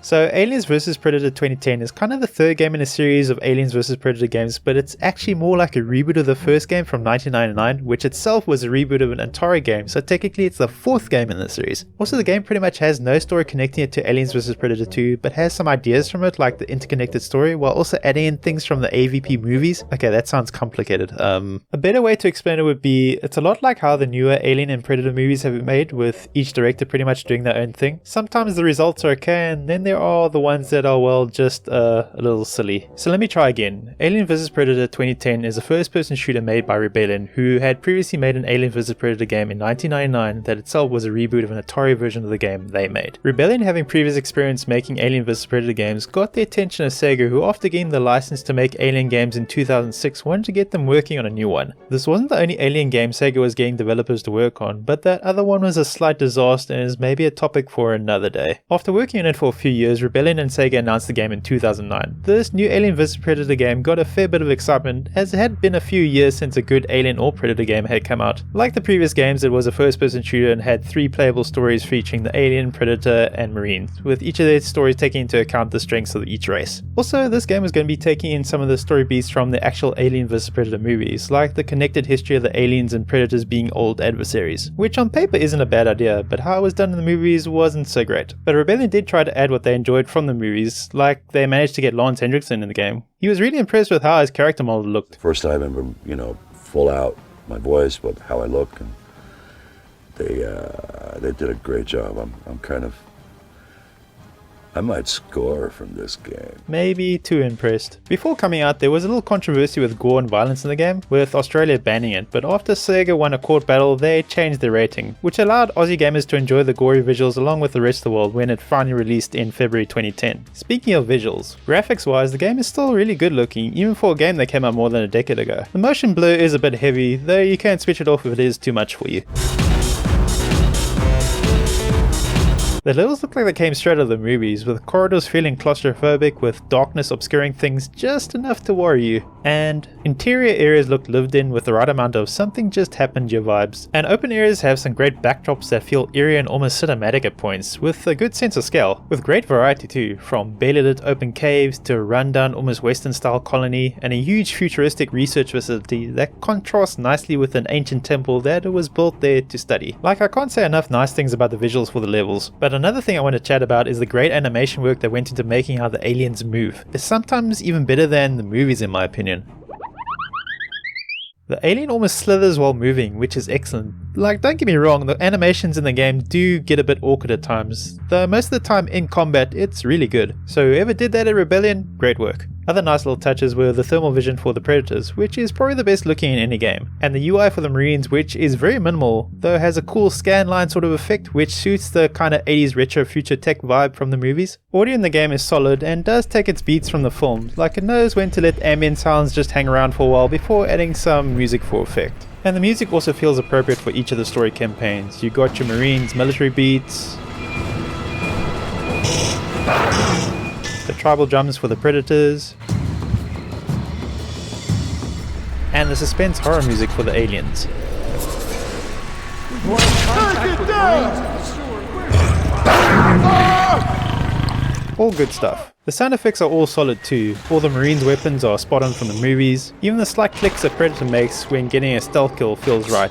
So Aliens vs Predator 2010 is kind of the third game in a series of Aliens vs Predator games, but it's actually more like a reboot of the first game from 1999, which itself was a reboot of an Atari game, so technically it's the fourth game in the series. Also, the game pretty much has no story connecting it to Aliens vs Predator 2, but has some ideas from it, like the interconnected story, while also adding in things from the AVP movies. Okay, that sounds complicated. A better way to explain it would be, it's a lot like how the newer Alien and Predator movies have been made, with each director pretty much doing their own thing. Sometimes the results are okay, and then there are the ones that are, well, just a little silly. So let me try again. Alien vs Predator 2010 is a first-person shooter made by Rebellion, who had previously made an Alien vs Predator game in 1999 that itself was a reboot of an Atari version of the game they made. Rebellion, having previous experience making Alien vs Predator games, got the attention of Sega, who after getting the license to make Alien games in 2006 wanted to get them working on a new one. This wasn't the only Alien game Sega was getting developers to work on, but that other one was a slight disaster and is maybe a topic for another day. After working on it for a few years, Rebellion and Sega announced the game in 2009. This new Alien vs Predator game got a fair bit of excitement, as it had been a few years since a good Alien or Predator game had come out. Like the previous games, it was a first-person shooter and had 3 playable stories featuring the Alien, Predator, and Marines, with each of their stories taking into account the strengths of each race. Also, this game was going to be taking in some of the story beats from the actual Alien vs Predator movies, like the connected history of the aliens and predators being old adversaries, which on paper isn't a bad idea, but how it was done in the movies wasn't so great. But Rebellion did try to add what they enjoyed from the movies, like they managed to get Lance Hendrickson in the game. He was really impressed with how his character model looked. First time I remember, full out my voice, but how I look, and they did a great job. I might score from this game. Maybe too impressed. Before coming out, there was a little controversy with gore and violence in the game, with Australia banning it, but after Sega won a court battle, they changed their rating, which allowed Aussie gamers to enjoy the gory visuals along with the rest of the world when it finally released in February 2010. Speaking of visuals, graphics wise, the game is still really good looking, even for a game that came out more than a decade ago. The motion blur is a bit heavy, though you can switch it off if it is too much for you. The levels look like they came straight out of the movies, with corridors feeling claustrophobic, with darkness obscuring things just enough to worry you. And interior areas look lived in with the right amount of something just happened you vibes. And open areas have some great backdrops that feel eerie and almost cinematic at points, with a good sense of scale, with great variety too, from barely lit open caves to a rundown almost western style colony and a huge futuristic research facility that contrasts nicely with an ancient temple that was built there to study. Like, I can't say enough nice things about the visuals for the levels, but another thing I want to chat about is the great animation work that went into making how the aliens move. It's sometimes even better than the movies in my opinion. The alien almost slithers while moving, which is excellent. Like, don't get me wrong, the animations in the game do get a bit awkward at times, though most of the time in combat it's really good. So whoever did that at Rebellion, great work. Other nice little touches were the thermal vision for the Predators, which is probably the best looking in any game, and the UI for the Marines, which is very minimal, though has a cool scan line sort of effect which suits the kind of 80s retro future tech vibe from the movies. Audio in the game is solid and does take its beats from the films, like it knows when to let ambient sounds just hang around for a while before adding some music for effect. And the music also feels appropriate for each of the story campaigns. You got your Marines military beats, the tribal drums for the Predators, and the suspense horror music for the aliens. All good stuff. The sound effects are all solid too. All the Marines' weapons are spot on from the movies. Even the slight clicks a Predator makes when getting a stealth kill feels right.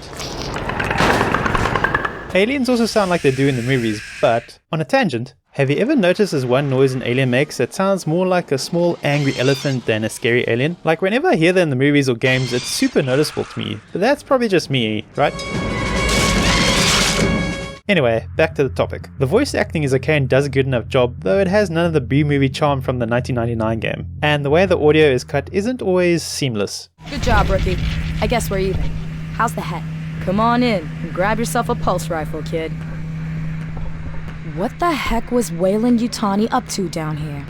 Aliens also sound like they do in the movies, but on a tangent, have you ever noticed there's one noise an alien makes that sounds more like a small angry elephant than a scary alien? Like, whenever I hear that in the movies or games, it's super noticeable to me, but that's probably just me, right? Anyway, back to the topic. The voice acting is okay and does a good enough job, though it has none of the B-movie charm from the 1999 game. And the way the audio is cut isn't always seamless. Good job, rookie. I guess we're even. How's the head? Come on in and grab yourself a pulse rifle, kid. What the heck was Wayland Yutani up to down here?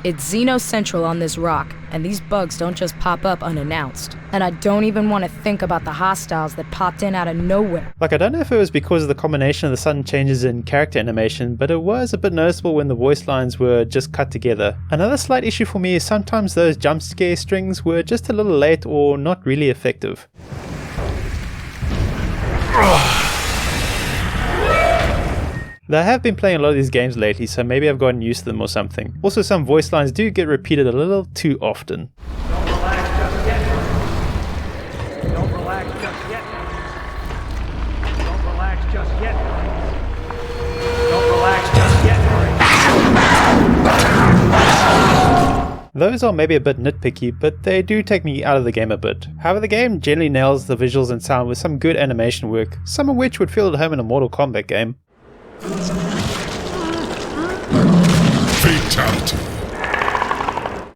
It's Xeno Central on this rock, and these bugs don't just pop up unannounced. And I don't even want to think about the hostiles that popped in out of nowhere. Like, I don't know if it was because of the combination of the sudden changes in character animation, but it was a bit noticeable when the voice lines were just cut together. Another slight issue for me is sometimes those jump scare strings were just a little late or not really effective. Though I have been playing a lot of these games lately, so maybe I've gotten used to them or something. Also, some voice lines do get repeated a little too often. Don't relax just yet. Don't relax just yet. Don't relax just yet. Don't relax just yet. Those are maybe a bit nitpicky, but they do take me out of the game a bit. However, the game generally nails the visuals and sound with some good animation work, some of which would feel at home in a Mortal Kombat game. Fatality.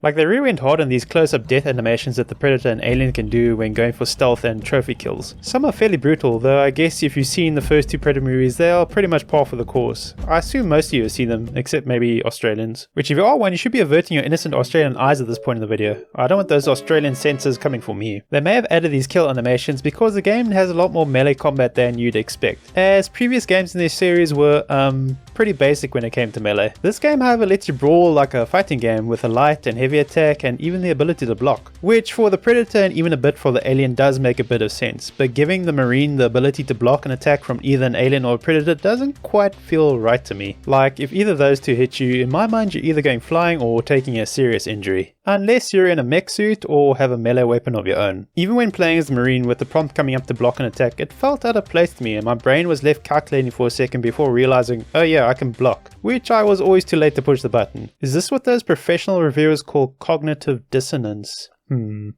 Like, they really went hard on these close-up death animations that the Predator and Alien can do when going for stealth and trophy kills. Some are fairly brutal, though I guess if you've seen the first two Predator movies, they are pretty much par for the course. I assume most of you have seen them, except maybe Australians. Which if you are one, you should be averting your innocent Australian eyes at this point in the video. I don't want those Australian censors coming for me. They may have added these kill animations because the game has a lot more melee combat than you'd expect, as previous games in this series were, pretty basic when it came to melee. This game, however, lets you brawl like a fighting game with a light and heavy attack and even the ability to block, which for the Predator and even a bit for the Alien does make a bit of sense, but giving the Marine the ability to block an attack from either an Alien or a Predator doesn't quite feel right to me. Like, if either of those two hit you, in my mind you're either going flying or taking a serious injury. Unless you're in a mech suit or have a melee weapon of your own. Even when playing as the Marine with the prompt coming up to block an attack, it felt out of place to me and my brain was left calculating for a second before realizing, oh yeah, I can block, which I was always too late to push the button. Is this what those professional reviewers call cognitive dissonance?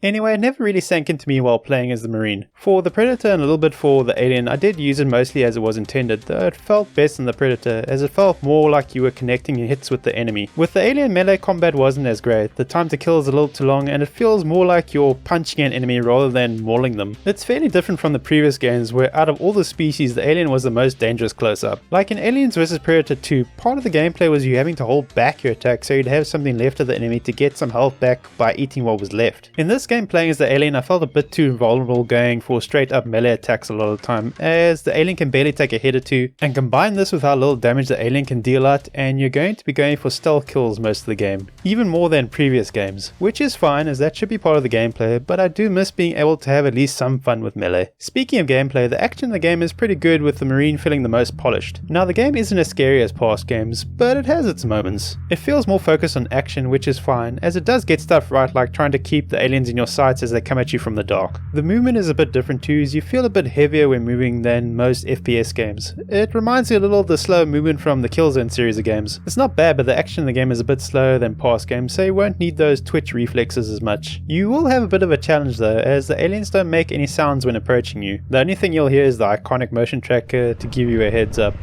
Anyway, it never really sank into me while playing as the Marine. For the Predator and a little bit for the Alien, I did use it mostly as it was intended, though it felt best in the Predator, as it felt more like you were connecting hits with the enemy. With the Alien, melee combat wasn't as great, the time to kill is a little too long, and it feels more like you're punching an enemy rather than mauling them. It's fairly different from the previous games, where out of all the species, the Alien was the most dangerous close-up. Like in Aliens vs Predator 2, part of the gameplay was you having to hold back your attack so you'd have something left of the enemy to get some health back by eating what was left. In this game, playing as the Alien, I felt a bit too vulnerable going for straight up melee attacks a lot of the time, as the Alien can barely take a hit or two, and combine this with how little damage the Alien can deal out, and you're going to be going for stealth kills most of the game, even more than previous games, which is fine as that should be part of the gameplay, but I do miss being able to have at least some fun with melee. Speaking of gameplay, the action in the game is pretty good with the Marine feeling the most polished. Now the game isn't as scary as past games, but it has its moments. It feels more focused on action, which is fine, as it does get stuff right like trying to keep the aliens in your sights as they come at you from the dark. The movement is a bit different too, as you feel a bit heavier when moving than most FPS games. It reminds me a little of the slow movement from the Killzone series of games. It's not bad, but the action in the game is a bit slower than past games, so you won't need those twitch reflexes as much. You will have a bit of a challenge though, as the aliens don't make any sounds when approaching you. The only thing you'll hear is the iconic motion tracker to give you a heads up.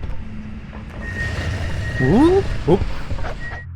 Whoop, whoop.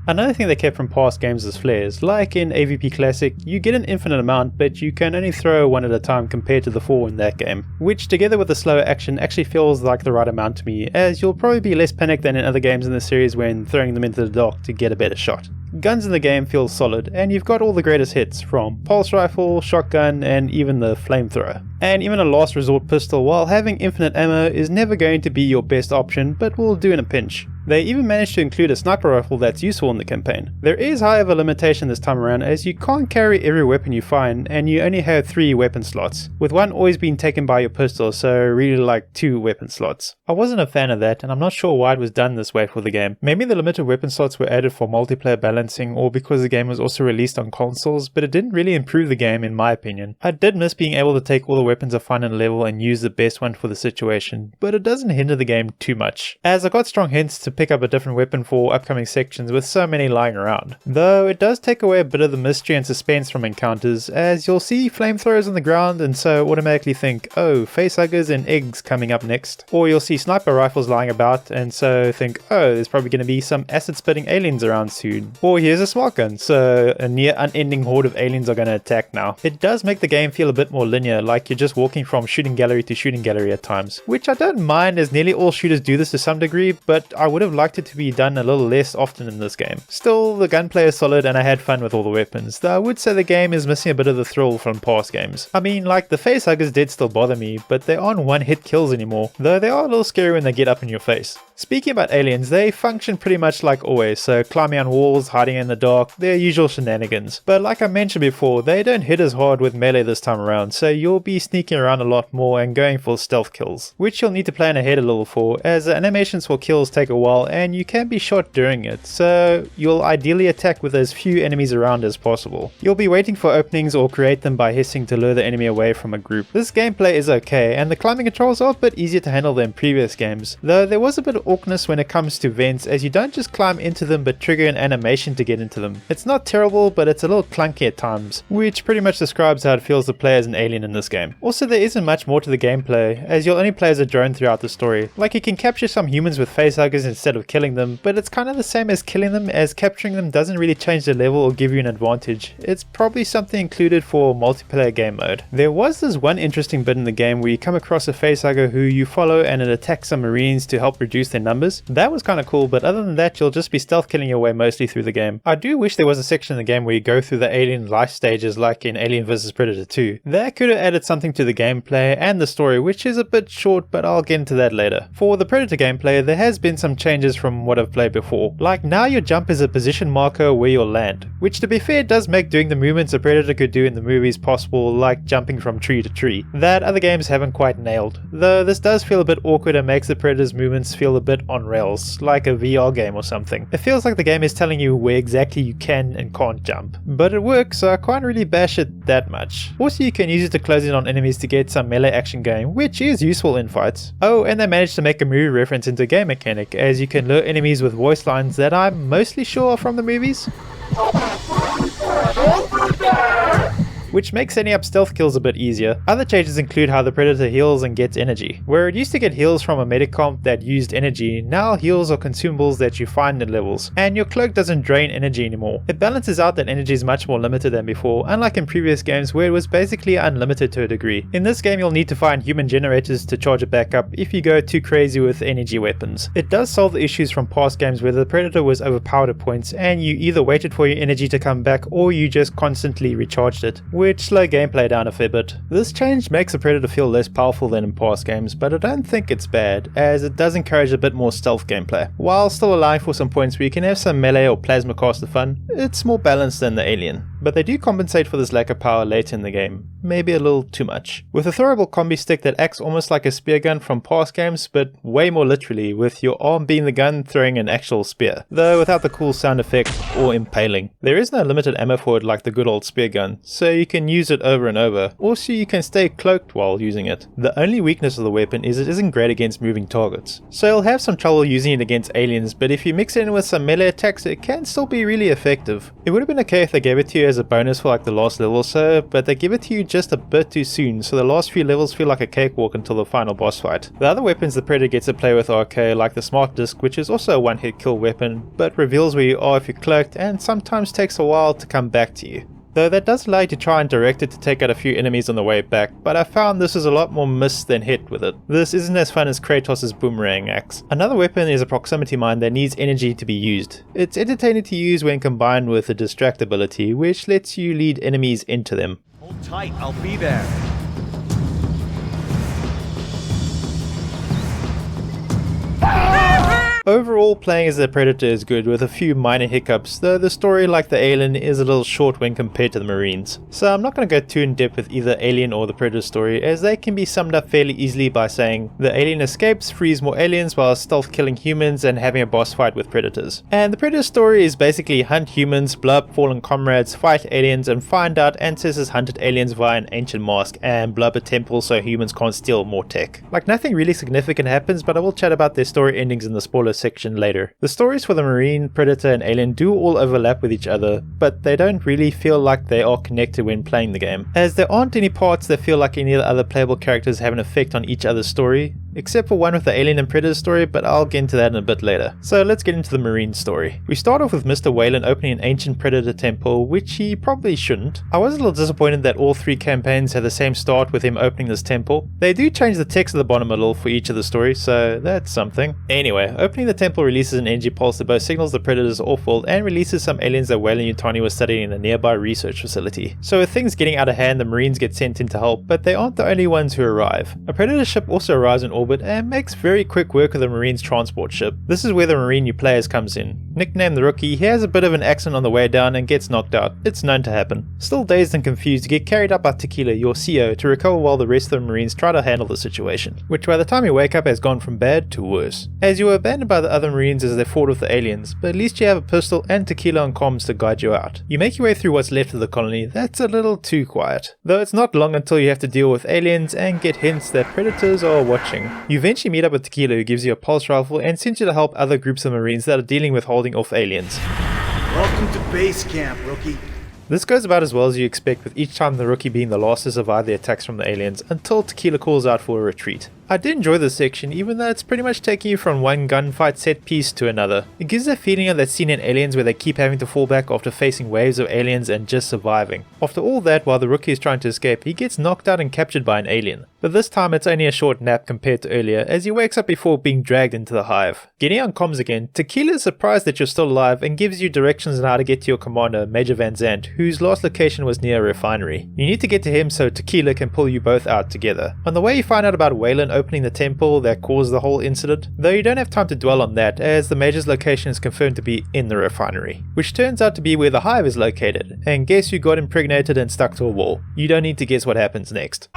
Another thing they kept from past games is flares. Like in AVP Classic, you get an infinite amount, but you can only throw one at a time compared to the 4 in that game, which together with the slower action actually feels like the right amount to me, as you'll probably be less panicked than in other games in the series when throwing them into the dark to get a better shot. Guns in the game feel solid, and you've got all the greatest hits, from pulse rifle, shotgun, and even the flamethrower. And even a last resort pistol, while having infinite ammo, is never going to be your best option, but will do in a pinch. They even managed to include a sniper rifle that's useful in the campaign. There is however a limitation this time around, as you can't carry every weapon you find, and you only have 3 weapon slots, with one always being taken by your pistol, so really like 2 weapon slots. I wasn't a fan of that, and I'm not sure why it was done this way for the game. Maybe the limited weapon slots were added for multiplayer balancing, or because the game was also released on consoles, but it didn't really improve the game in my opinion. I did miss being able to take all the weapons I find in a level and use the best one for the situation, but it doesn't hinder the game too much, as I got strong hints to pick up a different weapon for upcoming sections with so many lying around. Though it does take away a bit of the mystery and suspense from encounters, as you'll see flamethrowers on the ground and so automatically think, oh, facehuggers and eggs coming up next. Or you'll see sniper rifles lying about and so think, oh, there's probably going to be some acid spitting aliens around soon. Or here's a smart gun, so a near unending horde of aliens are going to attack now. It does make the game feel a bit more linear, like you're just walking from shooting gallery to shooting gallery at times, which I don't mind as nearly all shooters do this to some degree, but I would have have liked it to be done a little less often in this game. Still, the gunplay is solid and I had fun with all the weapons, though I would say the game is missing a bit of the thrill from past games. I mean, like, the facehuggers did still bother me, but they aren't one-hit kills anymore, though they are a little scary when they get up in your face. Speaking about aliens, they function pretty much like always, so climbing on walls, hiding in the dark, their usual shenanigans. But like I mentioned before, they don't hit as hard with melee this time around, so you'll be sneaking around a lot more and going for stealth kills, which you'll need to plan ahead a little for, as the animations for kills take a while and you can be shot during it, so you'll ideally attack with as few enemies around as possible. You'll be waiting for openings or create them by hissing to lure the enemy away from a group. This gameplay is okay, and the climbing controls are a bit easier to handle than previous games, though there was a bit of awkwardness when it comes to vents, as you don't just climb into them but trigger an animation to get into them. It's not terrible, but it's a little clunky at times, which pretty much describes how it feels to play as an alien in this game. Also, there isn't much more to the gameplay, as you'll only play as a drone throughout the story. Like, you can capture some humans with facehuggers instead of killing them, but it's kind of the same as killing them, as capturing them doesn't really change the level or give you an advantage. It's probably something included for multiplayer game mode. There was this one interesting bit in the game where you come across a facehugger who you follow and it attacks some marines to help reduce their numbers. That was kind of cool, but other than that, you'll just be stealth killing your way mostly through the game. I do wish there was a section in the game where you go through the alien life stages like in Alien vs Predator 2. That could have added something to the gameplay and the story, which is a bit short, but I'll get into that later. For the Predator gameplay, there has been some changes from what I've played before. Like, now your jump is a position marker where you'll land, which to be fair does make doing the movements a Predator could do in the movies possible, like jumping from tree to tree. That other games haven't quite nailed, though this does feel a bit awkward and makes the Predator's movements feel a bit on rails, like a VR game or something. It feels like the game is telling you where exactly you can and can't jump. But it works, so I can't really bash it that much. Also, you can use it to close in on enemies to get some melee action going, which is useful in fights. Oh, and they managed to make a movie reference into a game mechanic, as you can lure enemies with voice lines that I'm mostly sure are from the movies, which makes setting up stealth kills a bit easier. Other changes include how the Predator heals and gets energy. Where it used to get heals from a medicomp that used energy, now heals are consumables that you find in levels, and your cloak doesn't drain energy anymore. It balances out that energy is much more limited than before, unlike in previous games where it was basically unlimited to a degree. In this game, you'll need to find human generators to charge it back up if you go too crazy with energy weapons. It does solve the issues from past games where the Predator was overpowered at points and you either waited for your energy to come back or you just constantly recharged it, which slowed gameplay down a fair bit. This change makes the Predator feel less powerful than in past games, but I don't think it's bad, as it does encourage a bit more stealth gameplay. While still allowing for some points where you can have some melee or plasma caster fun, it's more balanced than the Alien. But they do compensate for this lack of power later in the game, maybe a little too much. With a throwable combi stick that acts almost like a spear gun from past games, but way more literally, with your arm being the gun throwing an actual spear, though without the cool sound effect or impaling. There is no limited ammo for it like the good old spear gun, so you can use it over and over. Also, you can stay cloaked while using it. The only weakness of the weapon is it isn't great against moving targets, so you'll have some trouble using it against aliens, but if you mix it in with some melee attacks, it can still be really effective. It would have been okay if they gave it to you as a bonus for like the last level or so, but they give it to you just a bit too soon, so the last few levels feel like a cakewalk until the final boss fight. The other weapons the Predator gets to play with are okay, like the smart disc, which is also a one-hit kill weapon, but reveals where you are if you're cloaked and sometimes takes a while to come back to you. Though that does allow you to try and direct it to take out a few enemies on the way back, but I found this is a lot more miss than hit with it. This isn't as fun as Kratos' boomerang axe. Another weapon is a proximity mine that needs energy to be used. It's entertaining to use when combined with the distract ability, which lets you lead enemies into them. Hold tight, I'll be there. Overall, playing as the Predator is good with a few minor hiccups, though the story, like the Alien, is a little short when compared to the Marines. So I'm not going to go too in depth with either Alien or the Predator story, as they can be summed up fairly easily by saying the Alien escapes, frees more aliens while stealth killing humans and having a boss fight with Predators. And the Predator story is basically hunt humans, blow up fallen comrades, fight aliens, and find out ancestors hunted aliens via an ancient mask, and blow up a temple so humans can't steal more tech. Like, nothing really significant happens, but I will chat about their story endings in the spoiler section later. The stories for the Marine, Predator, and Alien do all overlap with each other, but they don't really feel like they are connected when playing the game, as there aren't any parts that feel like any of the other playable characters have an effect on each other's story. except for one with the Alien and Predator story, but I'll get into that in a bit later. So let's get into the Marine story. We start off with Mr. Weyland opening an ancient Predator temple, which he probably shouldn't. I was a little disappointed that all 3 campaigns had the same start with him opening this temple. They do change the text at the bottom a little for each of the stories, so that's something. Anyway, opening the temple releases an energy pulse that both signals the Predators off-world and releases some aliens that Weyland-Yutani was studying in a nearby research facility. So with things getting out of hand, the Marines get sent in to help, but they aren't the only ones who arrive. A Predator ship also arrives in orbit and makes very quick work of the Marines' transport ship. This is where the Marine you play as comes in. Nicknamed the Rookie, he has a bit of an accident on the way down and gets knocked out. It's known to happen. Still dazed and confused, you get carried up by Tequila, your CO, to recover while the rest of the Marines try to handle the situation, which by the time you wake up has gone from bad to worse, as you were abandoned by the other Marines as they fought with the aliens, but at least you have a pistol and Tequila on comms to guide you out. You make your way through what's left of the colony. That's a little too quiet, though it's not long until you have to deal with aliens and get hints that Predators are watching. You eventually meet up with Tequila, who gives you a pulse rifle and sends you to help other groups of Marines that are dealing with holding off aliens. Welcome to base camp, Rookie. This goes about as well as you expect, with each time the Rookie being the last to survive the attacks from the aliens, until Tequila calls out for a retreat. I did enjoy this section, even though it's pretty much taking you from one gunfight set piece to another. It gives that feeling of that scene in Aliens where they keep having to fall back after facing waves of aliens and just surviving. After all that, while the Rookie is trying to escape, he gets knocked out and captured by an alien. But this time it's only a short nap compared to earlier, as he wakes up before being dragged into the hive. Getting on comms again, Tequila is surprised that you're still alive and gives you directions on how to get to your commander, Major Van Zandt, whose last location was near a refinery. You need to get to him so Tequila can pull you both out together. On the way you find out about Weyland opening the temple that caused the whole incident, though you don't have time to dwell on that, as the Major's location is confirmed to be in the refinery, which turns out to be where the hive is located, and guess who got impregnated and stuck to a wall? You don't need to guess what happens next.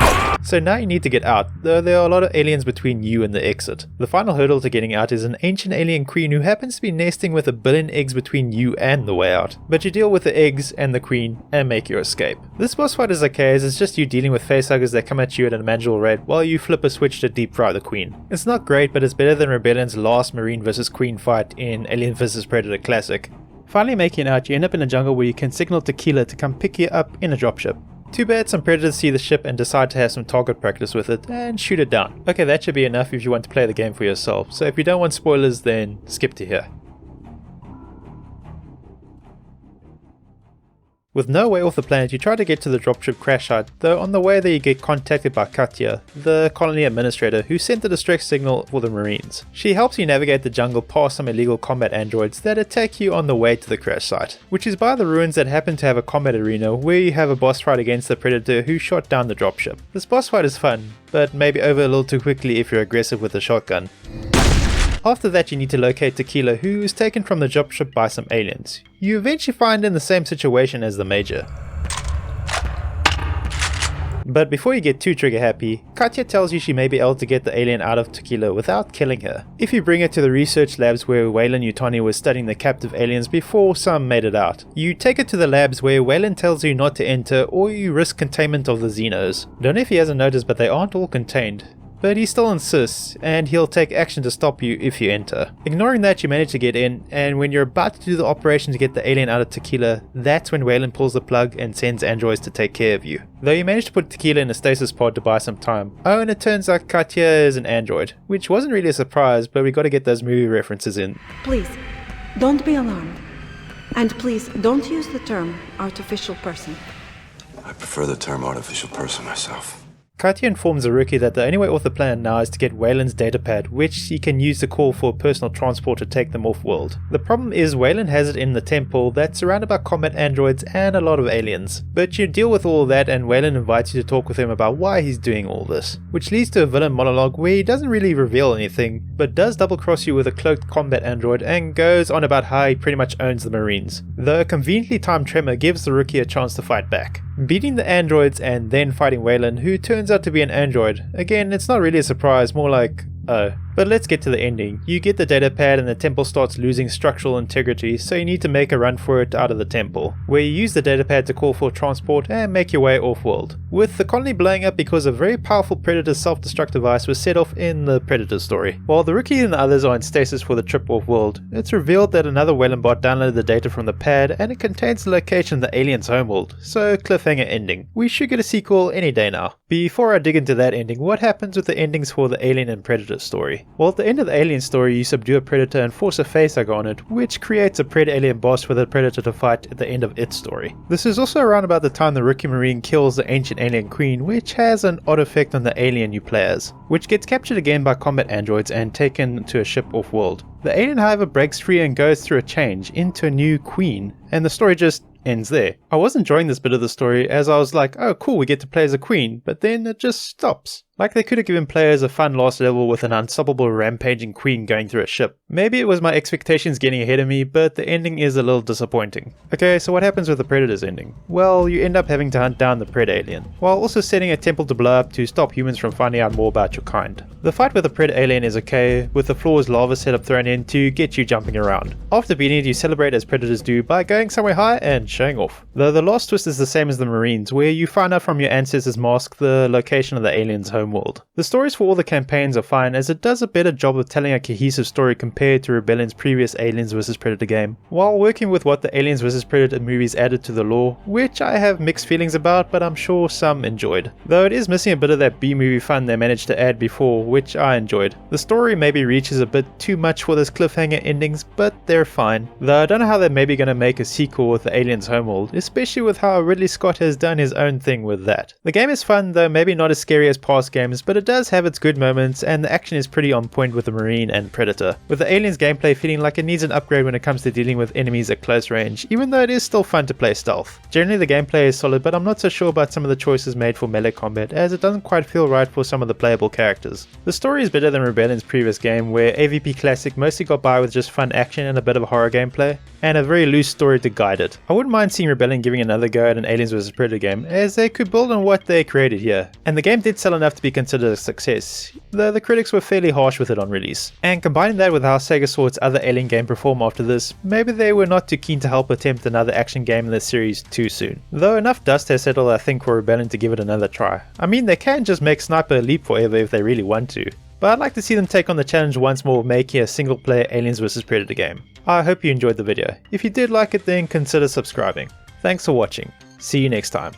So now you need to get out, though there are a lot of aliens between you and the exit. The final hurdle to getting out is an ancient alien queen who happens to be nesting with 1 billion eggs between you and the way out. But you deal with the eggs and the queen and make your escape. This boss fight is okay, as it's just you dealing with facehuggers that come at you at an unmanageable rate while you flip a switch to deep fry the queen. It's not great, but it's better than Rebellion's last Marine vs Queen fight in Alien vs Predator Classic. Finally making it out, you end up in a jungle where you can signal Tequila to come pick you up in a dropship. Too bad some Predators see the ship and decide to have some target practice with it and shoot it down. Okay, that should be enough if you want to play the game for yourself, so if you don't want spoilers, then skip to here. With no way off the planet, you try to get to the dropship crash site, though on the way there you get contacted by Catchy, the colony administrator, who sent the distress signal for the Marines. She helps you navigate the jungle past some illegal combat androids that attack you on the way to the crash site, which is by the ruins that happen to have a combat arena where you have a boss fight against the Predator who shot down the dropship. This boss fight is fun, but maybe over a little too quickly if you're aggressive with a shotgun. After that you need to locate Tequila, who is taken from the dropship by some aliens. You eventually find in the same situation as the Major. But before you get too trigger happy, Katya tells you she may be able to get the alien out of Tequila without killing her, if you bring her to the research labs where Weyland-Yutani was studying the captive aliens before some made it out. You take her to the labs where Weyland tells you not to enter or you risk containment of the Xenos. Don't know if he hasn't noticed, but they aren't all contained. But he still insists, and he'll take action to stop you if you enter. Ignoring that, you manage to get in, and when you're about to do the operation to get the alien out of Tequila, that's when Weyland pulls the plug and sends androids to take care of you. Though you manage to put Tequila in a stasis pod to buy some time. Oh, and it turns out Katya is an android, which wasn't really a surprise, but we gotta get those movie references in. Please, don't be alarmed. And please, don't use the term artificial person. I prefer the term artificial person myself. Katya informs the Rookie that the only way off the planet now is to get Weyland's datapad, which he can use to call for a personal transport to take them off-world. The problem is Weyland has it in the temple that's surrounded by combat androids and a lot of aliens. But you deal with all that and Weyland invites you to talk with him about why he's doing all this, which leads to a villain monologue where he doesn't really reveal anything, but does double-cross you with a cloaked combat android and goes on about how he pretty much owns the Marines, though a conveniently timed tremor gives the Rookie a chance to fight back. Beating the androids and then fighting Weyland, who turns out to be an android. Again, it's not really a surprise, more like, oh. But let's get to the ending. You get the data pad and the temple starts losing structural integrity, so you need to make a run for it out of the temple, where you use the data pad to call for transport and make your way off-world, with the colony blowing up because a very powerful Predator self-destruct device was set off in the Predator story. While the Rookie and the others are in stasis for the trip off-world, it's revealed that another Weyland bot downloaded the data from the pad and it contains the location of the alien's homeworld, so cliffhanger ending. We should get a sequel any day now. Before I dig into that ending, what happens with the endings for the Alien and Predator story? Well, at the end of the Alien story, you subdue a Predator and force a facehugger on it, which creates a Pred-Alien boss for the Predator to fight at the end of its story. This is also around about the time the Rookie Marine kills the ancient alien queen, which has an odd effect on the alien you play as, which gets captured again by combat androids and taken to a ship off-world. The alien, however, breaks free and goes through a change into a new queen, and the story just ends there. I was enjoying this bit of the story as I was like, oh cool, we get to play as a queen, but then it just stops. Like they could have given players a fun last level with an unstoppable rampaging queen going through a ship. Maybe it was my expectations getting ahead of me, but the ending is a little disappointing. Okay, so what happens with the Predator's ending? Well, you end up having to hunt down the Pred-Alien, while also setting a temple to blow up to stop humans from finding out more about your kind. The fight with the Pred-Alien is okay, with the floor's lava setup thrown in to get you jumping around. After beating it, you celebrate as Predators do by going somewhere high and showing off. Though the last twist is the same as the Marines, where you find out from your ancestors' mask the location of the alien's homeworld. The stories for all the campaigns are fine, as it does a better job of telling a cohesive story compared to Rebellion's previous Aliens vs Predator game, while working with what the Aliens vs Predator movies added to the lore, which I have mixed feelings about, but I'm sure some enjoyed. Though it is missing a bit of that B-movie fun they managed to add before, which I enjoyed. The story maybe reaches a bit too much for those cliffhanger endings, but they're fine. Though I don't know how they're maybe going to make a sequel with the Aliens homeworld, especially with how Ridley Scott has done his own thing with that. The game is fun, though maybe not as scary as past games, but it does have its good moments, and the action is pretty on point with the Marine and Predator, with the Aliens gameplay feeling like it needs an upgrade when it comes to dealing with enemies at close range, even though it is still fun to play stealth. Generally the gameplay is solid, but I'm not so sure about some of the choices made for melee combat, as it doesn't quite feel right for some of the playable characters. The story is better than Rebellion's previous game, where AVP Classic mostly got by with just fun action and a bit of horror gameplay, and a very loose story to guide it. I wouldn't mind seeing Rebellion giving another go at an Aliens vs Predator game, as they could build on what they created here. And the game did sell enough to be considered a success, though the critics were fairly harsh with it on release. And combining that with how Sega saw its other Alien game perform after this, maybe they were not too keen to help attempt another action game in this series too soon. Though enough dust has settled I think for Rebellion to give it another try. I mean, they can just make Sniper leap forever if they really want to, but I'd like to see them take on the challenge once more of making a single player Aliens vs Predator game. I hope you enjoyed the video. If you did like it, then consider subscribing. Thanks for watching. See you next time.